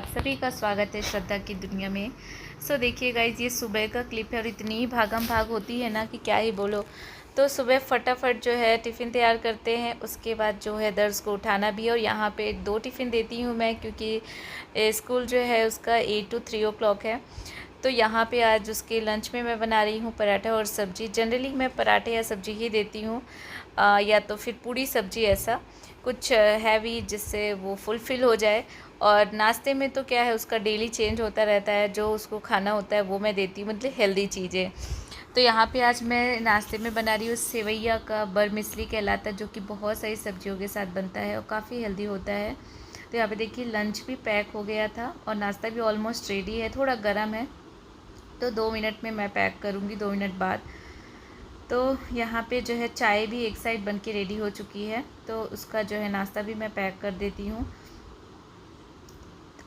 सभी का स्वागत है श्रद्धा की दुनिया में। देखिए गाइज, ये सुबह का क्लिप है और इतनी भागम भाग होती है ना कि क्या ही बोलो। तो सुबह फटाफट जो है टिफ़िन तैयार करते हैं, उसके बाद जो है दर्श को उठाना भी है। और यहाँ पे 2 टिफ़िन देती हूँ मैं, क्योंकि स्कूल जो है उसका 8 to 3 o'clock है। तो यहाँ पे आज उसके लंच में मैं बना रही हूँ पराठा और सब्ज़ी। जनरली मैं पराठे या सब्ज़ी ही देती हूँ, या तो फिर पूड़ी सब्ज़ी, ऐसा कुछ हैवी जिससे वो फुलफ़िल हो जाए। और नाश्ते में तो क्या है, उसका डेली चेंज होता रहता है, जो उसको खाना होता है वो मैं देती हूँ, मतलब हेल्दी चीज़ें। तो यहाँ पे आज मैं नाश्ते में बना रही हूँ सेवैया का बरमिसली कहलाता है, जो कि बहुत सारी सब्जियों के साथ बनता है और काफ़ी हेल्दी होता है। तो यहाँ पे देखिए लंच भी पैक हो गया था और नाश्ता भी ऑलमोस्ट रेडी है, थोड़ा गर्म है तो 2 मिनट में मैं पैक करूँगी, 2 मिनट बाद। तो यहाँ पे जो है चाय भी एक साइड बन के रेडी हो चुकी है, तो उसका जो है नाश्ता भी मैं पैक कर देती हूँ।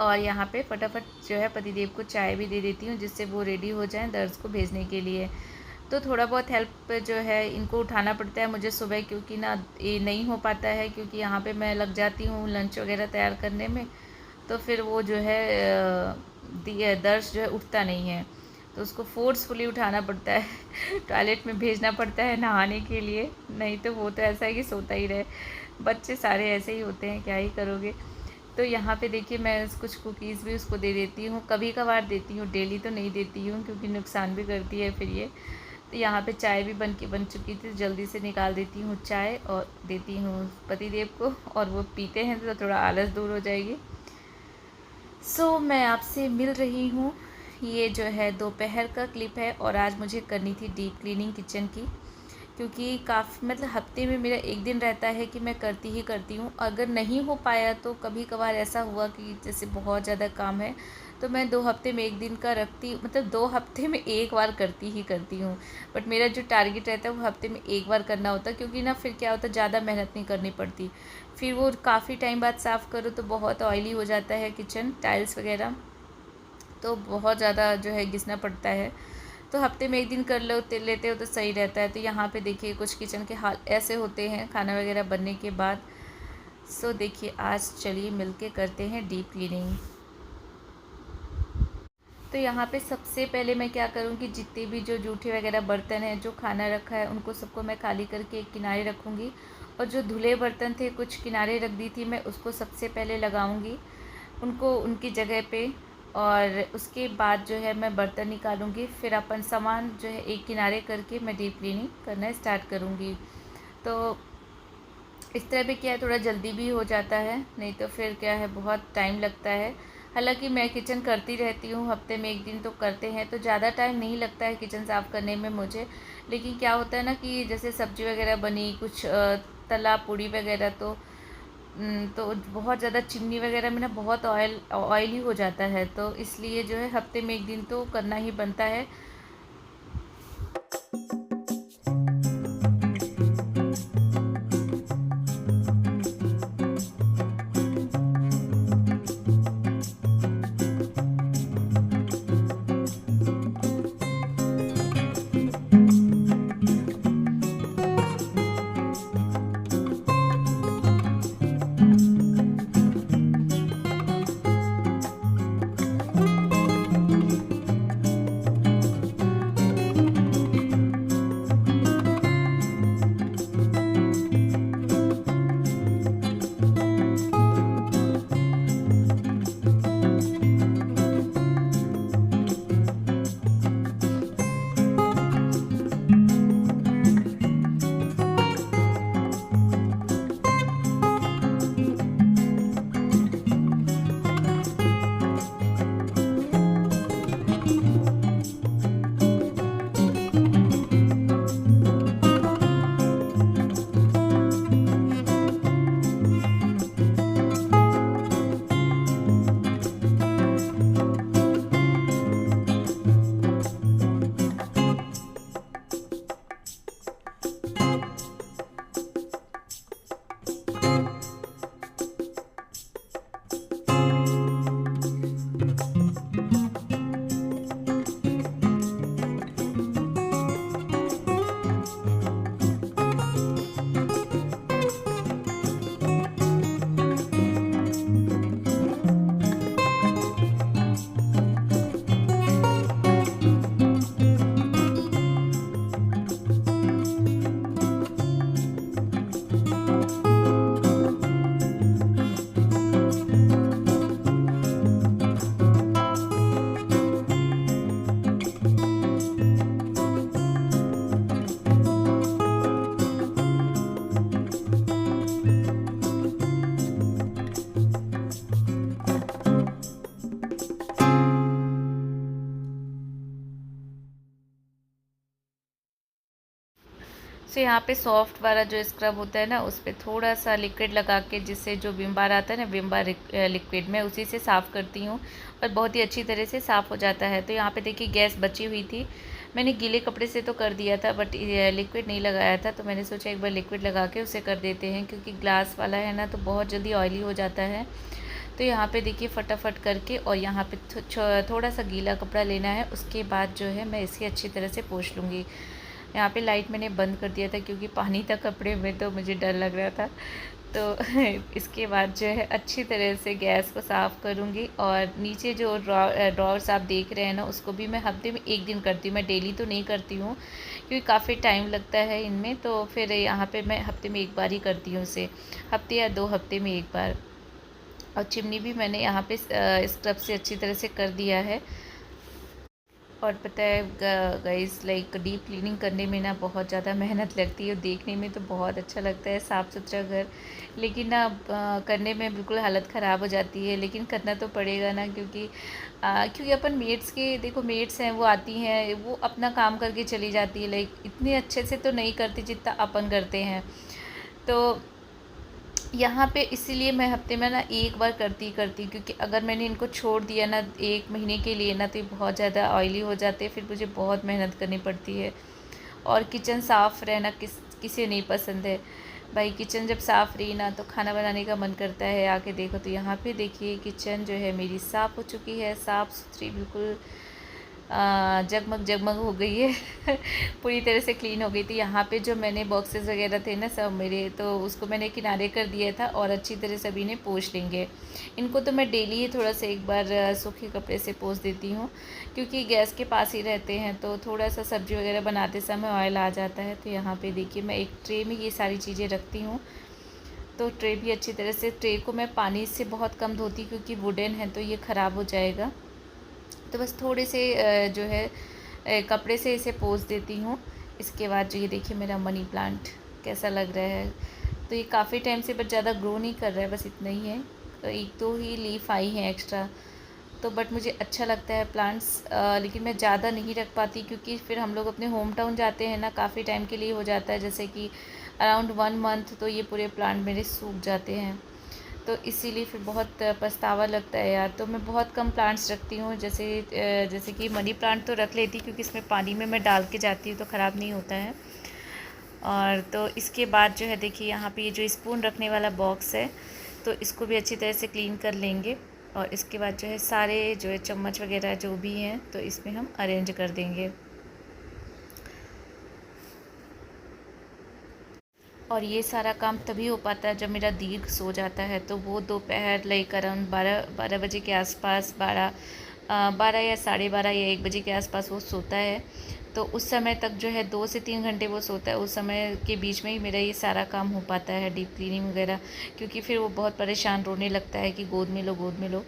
और यहाँ पे फटाफट जो है पतिदेव को चाय भी दे देती हूँ, जिससे वो रेडी हो जाएं दर्ज को भेजने के लिए। तो थोड़ा बहुत हेल्प जो है इनको उठाना पड़ता है मुझे सुबह, क्योंकि ना ये नहीं हो पाता है, क्योंकि यहाँ पे मैं लग जाती हूँ लंच वगैरह तैयार करने में। तो फिर वो जो है दर्श जो है उठता नहीं है, तो उसको फोर्सफुली उठाना पड़ता है टॉयलेट में भेजना पड़ता है नहाने के लिए, नहीं तो वो तो ऐसा है कि सोता ही रहे। बच्चे सारे ऐसे ही होते हैं, क्या ही करोगे। तो यहाँ पे देखिए मैं कुछ कुकीज़ भी उसको दे देती हूँ, कभी कभार देती हूँ, डेली तो नहीं देती हूँ क्योंकि नुकसान भी करती है फिर ये। तो यहाँ पे चाय भी बन चुकी थी, जल्दी से निकाल देती हूँ चाय और देती हूँ पतिदेव को, और वो पीते हैं तो थोड़ा आलस दूर हो जाएगी। मैं आपसे मिल रही हूँ। ये जो है दोपहर का क्लिप है और आज मुझे करनी थी डीप क्लीनिंग किचन की, क्योंकि काफ़ी मतलब हफ्ते में मेरा एक दिन रहता है कि मैं करती ही करती हूँ। अगर नहीं हो पाया तो कभी कभार ऐसा हुआ कि जैसे बहुत ज़्यादा काम है तो मैं 2 हफ्ते में एक दिन का रखती, मतलब 2 हफ्ते में एक बार करती ही करती हूँ। बट मेरा जो टारगेट रहता है वो हफ्ते में एक बार करना होता है, क्योंकि ना फिर क्या होता है, ज़्यादा मेहनत नहीं करनी पड़ती। फिर वो काफ़ी टाइम बाद साफ़ करो तो बहुत ऑयली हो जाता है किचन टाइल्स वगैरह, तो बहुत ज़्यादा जो है घिसना पड़ता है। तो हफ्ते में एक दिन कर लेते हो तो सही रहता है। तो यहाँ पे देखिए कुछ किचन के हाल ऐसे होते हैं खाना वगैरह बनने के बाद। देखिए आज चलिए मिलके करते हैं डीप क्लीनिंग। तो यहाँ पे सबसे पहले मैं क्या करूँगी, जितने भी जो जूठे वगैरह बर्तन हैं, जो खाना रखा है, उनको सबको मैं खाली करके एक किनारे रखूँगी। और जो धुले बर्तन थे कुछ किनारे रख दी थी मैं, उसको सबसे पहले लगाऊँगी उनको उनकी जगह पे। और उसके बाद जो है मैं बर्तन निकालूंगी, फिर अपन सामान जो है एक किनारे करके मैं डीप क्लीनिंग करना स्टार्ट करूँगी। तो इस तरह पे क्या है, थोड़ा जल्दी भी हो जाता है, नहीं तो फिर क्या है बहुत टाइम लगता है। हालांकि मैं किचन करती रहती हूँ, हफ्ते में एक दिन तो करते हैं, तो ज़्यादा टाइम नहीं लगता है किचन साफ़ करने में मुझे। लेकिन क्या होता है ना कि जैसे सब्ज़ी वगैरह बनी, कुछ तला पूड़ी वगैरह, तो बहुत ज़्यादा चिमनी वगैरह में ना बहुत ऑयली हो जाता है, तो इसलिए जो है हफ्ते में एक दिन तो करना ही बनता है। सो यहाँ पे सॉफ्ट वाला जो स्क्रब होता है ना, उस पर थोड़ा सा लिक्विड लगा के, जिससे जो विम बार आता है ना, विम बार लिक्विड, मैं उसी से साफ़ करती हूँ और बहुत ही अच्छी तरह से साफ़ हो जाता है। तो यहाँ पे देखिए गैस बची हुई थी, मैंने गीले कपड़े से तो कर दिया था बट लिक्विड नहीं लगाया था, तो मैंने सोचा एक बार लिक्विड लगा के उसे कर देते हैं, क्योंकि ग्लास वाला है ना तो बहुत जल्दी ऑयली हो जाता है। तो यहाँ पे देखिए फटाफट करके, और यहाँ पे थोड़ा सा गीला कपड़ा लेना है, उसके बाद जो है मैं इसे अच्छी तरह से पोंछ लूँगी। यहाँ पे लाइट मैंने बंद कर दिया था क्योंकि पानी था कपड़े में, तो मुझे डर लग रहा था। तो इसके बाद जो है अच्छी तरह से गैस को साफ़ करूँगी, और नीचे जो ड्रॉर्स आप देख रहे हैं ना, उसको भी मैं हफ्ते में एक दिन करती हूँ। मैं डेली तो नहीं करती हूँ क्योंकि काफ़ी टाइम लगता है इनमें, तो फिर यहाँ पे मैं हफ्ते में एक बार ही करती हूँ उसे, हफ्ते या 2 हफ्ते में एक बार। और चिमनी भी मैंने यहाँ पे स्क्रब से अच्छी तरह से कर दिया है। और पता है गाइस, लाइक डीप क्लीनिंग करने में ना बहुत ज़्यादा मेहनत लगती है, देखने में तो बहुत अच्छा लगता है साफ़ सुथरा घर, लेकिन ना करने में बिल्कुल हालत ख़राब हो जाती है। लेकिन करना तो पड़ेगा ना, क्योंकि अपन मेड्स के, देखो मेड्स हैं वो आती हैं, वो अपना काम करके चली जाती है, लाइक इतने अच्छे से तो नहीं करती जितना अपन करते हैं। तो यहाँ पे इसीलिए मैं हफ्ते में ना एक बार करती क्योंकि अगर मैंने इनको छोड़ दिया ना 1 महीने के लिए ना, तो ये बहुत ज़्यादा ऑयली हो जाते हैं, फिर मुझे बहुत मेहनत करनी पड़ती है। और किचन साफ़ रहना किसे नहीं पसंद है भाई। किचन जब साफ़ रही ना तो खाना बनाने का मन करता है। आके देखो तो यहाँ पे देखिए किचन जो है मेरी साफ़ हो चुकी है, साफ़ सुथरी बिल्कुल जगमग जगमग हो गई है पूरी तरह से क्लीन हो गई थी। यहाँ पे जो मैंने बॉक्सेस वगैरह थे ना सब मेरे, तो उसको मैंने किनारे कर दिया था, और अच्छी तरह से अभी इन्हें पोंछ लेंगे। इनको तो मैं डेली ही थोड़ा सा एक बार सूखे कपड़े से पोंछ देती हूँ, क्योंकि गैस के पास ही रहते हैं, तो थोड़ा सा सब्ज़ी वगैरह बनाते समय ऑयल आ जाता है। तो यहाँ पर देखिए मैं एक ट्रे में ये सारी चीज़ें रखती हूँ, तो ट्रे भी अच्छी तरह से, ट्रे को मैं पानी से बहुत कम धोती क्योंकि वुडन है तो ये ख़राब हो जाएगा। तो बस थोड़े से जो है कपड़े से इसे पोंछ देती हूँ। इसके बाद जो ये देखिए मेरा मनी प्लांट कैसा लग रहा है, तो ये काफ़ी टाइम से बट ज़्यादा ग्रो नहीं कर रहा है, बस इतना ही है, तो 1-2 ही लीफ आई हैं एक्स्ट्रा। तो बट मुझे अच्छा लगता है प्लांट्स, लेकिन मैं ज़्यादा नहीं रख पाती क्योंकि फिर हम लोग अपने होम टाउन जाते हैं ना, काफ़ी टाइम के लिए हो जाता है, जैसे कि अराउंड 1 मंथ, तो ये पूरे प्लांट मेरे सूख जाते हैं। तो इसीलिए फिर बहुत पछतावा लगता है यार। तो मैं बहुत कम प्लांट्स रखती हूँ, जैसे कि मनी प्लांट तो रख लेती क्योंकि इसमें पानी में मैं डाल के जाती हूँ तो ख़राब नहीं होता है। और तो इसके बाद जो है देखिए यहाँ पे ये जो स्पून रखने वाला बॉक्स है, तो इसको भी अच्छी तरह से क्लीन कर लेंगे, और इसके बाद जो है सारे जो है चम्मच वगैरह जो भी हैं तो इसमें हम अरेंज कर देंगे। और ये सारा काम तभी हो पाता है जब मेरा दीर्घ सो जाता है, तो वो दोपहर लाइक अराउंड 12 बजे के आसपास, 12 या 12:30 या 1 बजे के आसपास वो सोता है। तो उस समय तक जो है 2 से 3 घंटे वो सोता है, उस समय के बीच में ही मेरा ये सारा काम हो पाता है, डीप क्लीनिंग वगैरह, क्योंकि फिर वो बहुत परेशान रोने लगता है कि गोद में लो गोद में लो।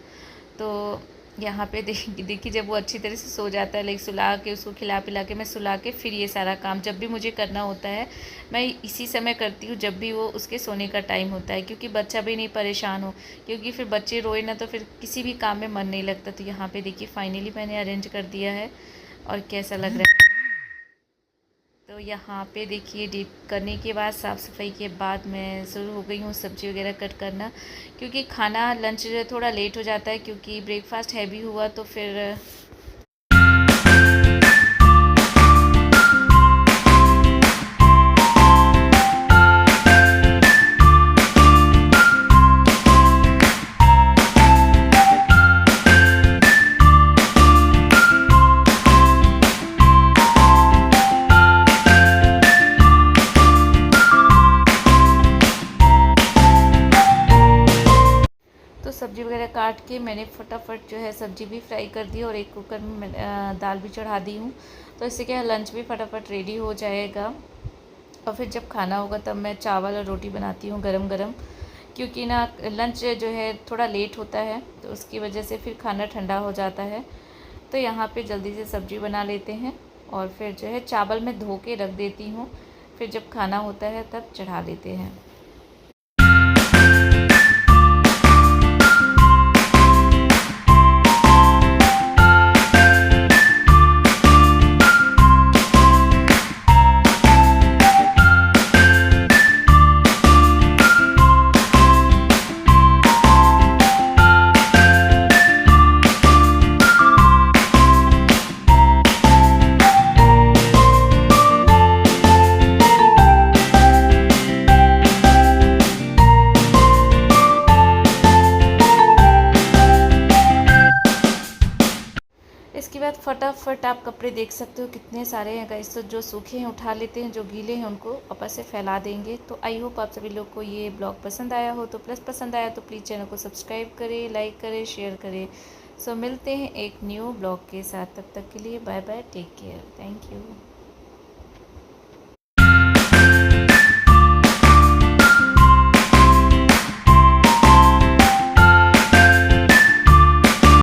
तो यहाँ पे देखिए जब वो अच्छी तरह से सो जाता है, लाइक सुला के उसको खिला पिला के मैं सुला के फिर ये सारा काम जब भी मुझे करना होता है मैं इसी समय करती हूँ, जब भी वो उसके सोने का टाइम होता है, क्योंकि बच्चा भी नहीं परेशान हो, क्योंकि फिर बच्चे रोए ना तो फिर किसी भी काम में मन नहीं लगता। तो यहाँ पे देखिए फाइनली मैंने अरेंज कर दिया है, और कैसा लग रहा है। तो यहाँ पे देखिए डीप करने के बाद, साफ़ सफाई के बाद मैं शुरू हो गई हूँ सब्ज़ी वगैरह कट करना, क्योंकि खाना लंच थोड़ा लेट हो जाता है, क्योंकि ब्रेकफास्ट हैवी हुआ तो फिर तो सब्ज़ी वगैरह काट के मैंने फटाफट जो है सब्ज़ी भी फ्राई कर दी, और एक कुकर में मैं दाल भी चढ़ा दी हूँ। तो इससे क्या है लंच भी फटाफट रेडी हो जाएगा, और फिर जब खाना होगा तब मैं चावल और रोटी बनाती हूँ गरम गरम, क्योंकि ना लंच जो है थोड़ा लेट होता है तो उसकी वजह से फिर खाना ठंडा हो जाता है। तो यहाँ पे जल्दी से सब्ज़ी बना लेते हैं, और फिर जो है चावल मैं धो के रख देती हूँ, फिर जब खाना होता है तब चढ़ा देते हैं। कपड़े देख सकते हो कितने सारे हैं गाइस। तो जो सूखे हैं उठा लेते हैं, जो गीले हैं उनको वापस से फैला देंगे। तो आई होप आप सभी लोग को ये ब्लॉग पसंद आया हो। तो प्लस पसंद आया तो प्लीज़ चैनल को सब्सक्राइब करें, लाइक करें, शेयर करें। सो मिलते हैं एक न्यू ब्लॉग के साथ, तब तक के लिए bye bye, take care, thank you.